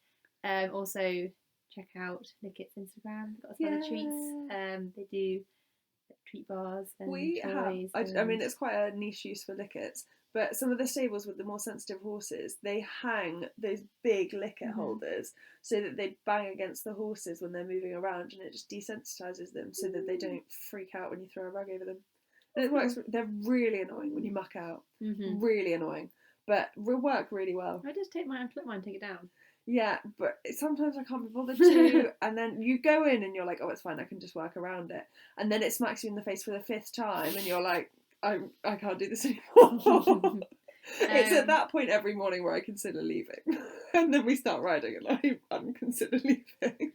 Speaker 2: also check out Lickit's Instagram. They've got a lot of treats. They do treat bars and toys.
Speaker 1: I mean, it's quite a niche use for Lickits. But some of the stables with the more sensitive horses, they hang those big Lickit holders so that they bang against the horses when they're moving around, and it just desensitises them so that they don't freak out when you throw a rug over them. And it works. They're really annoying when you muck out. Really annoying. But work really well.
Speaker 2: I just flip mine and take it down.
Speaker 1: Yeah, but sometimes I can't be bothered to. And then you go in and you're like, oh, it's fine, I can just work around it. And then it smacks you in the face for the 5th time, and you're like, I can't do this anymore. It's at that point every morning where I consider leaving. And then we start riding and I consider leaving.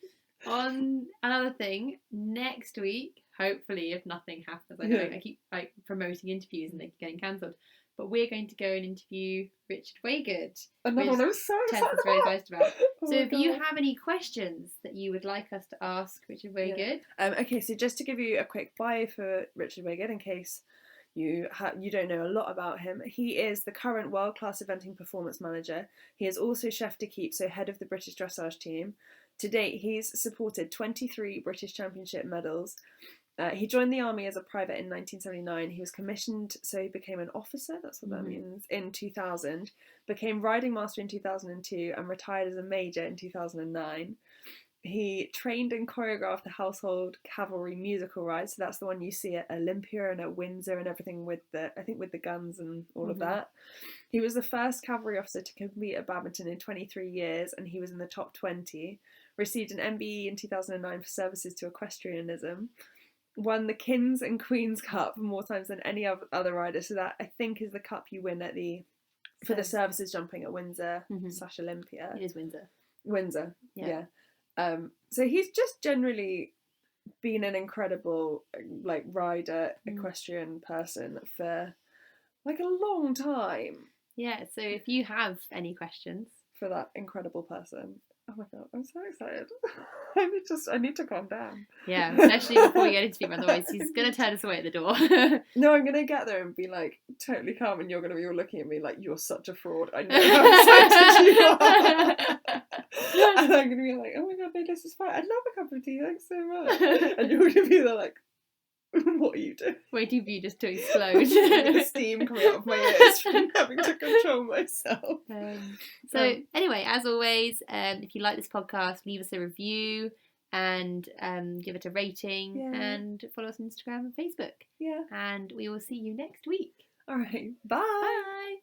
Speaker 2: On another thing, next week, hopefully, if nothing happens, I know I keep like promoting interviews and they're getting cancelled. But we're going to go and interview Richard Waygood.
Speaker 1: Another one I'm so
Speaker 2: Tess
Speaker 1: excited
Speaker 2: is very excited about.
Speaker 1: Oh
Speaker 2: So
Speaker 1: my
Speaker 2: if you
Speaker 1: God.
Speaker 2: have any questions that you would like us to ask Richard Waygood.
Speaker 1: Okay, so just to give you a quick bio for Richard Waygood, in case you don't know a lot about him, he is the current world-class eventing performance manager. He is also chef de keep, so head of the British dressage team. To date, he's supported 23 British Championship medals. He joined the army as a private in 1979. He was commissioned, so he became an officer, that's what that means, in 2000, became riding master in 2002, and retired as a major in 2009. He trained and choreographed the Household Cavalry musical ride, so that's the one you see at Olympia and at Windsor and everything with the guns and all of that. He was the first cavalry officer to compete at badminton in 23 years, and he was in the top 20. Received an MBE in 2009 for services to equestrianism. Won the Kings and Queens Cup more times than any other rider, so that I think is the cup you win at for the services jumping at Windsor / Olympia.
Speaker 2: It is Windsor.
Speaker 1: Windsor, yeah. So he's just generally been an incredible like rider, equestrian person for like a long time.
Speaker 2: Yeah, so if you have any questions
Speaker 1: for that incredible person. Oh my God, I'm so excited. I need to calm down.
Speaker 2: Yeah, especially before you get into him, otherwise he's going to turn us away at the door.
Speaker 1: No, I'm going to get there and be like totally calm, and you're going to be all looking at me like, you're such a fraud. I know how excited you are. And I'm going to be like, oh my God, no, this is fine. I'd love a cup of tea, thanks so much. And you're going to be there like, what are you doing?
Speaker 2: Waiting for you just to explode.
Speaker 1: The steam coming out of my ears from having to control myself.
Speaker 2: So anyway, as always, if you like this podcast, leave us a review and give it a rating and follow us on Instagram and Facebook.
Speaker 1: Yeah.
Speaker 2: And we will see you next week.
Speaker 1: All right. Bye.
Speaker 2: Bye.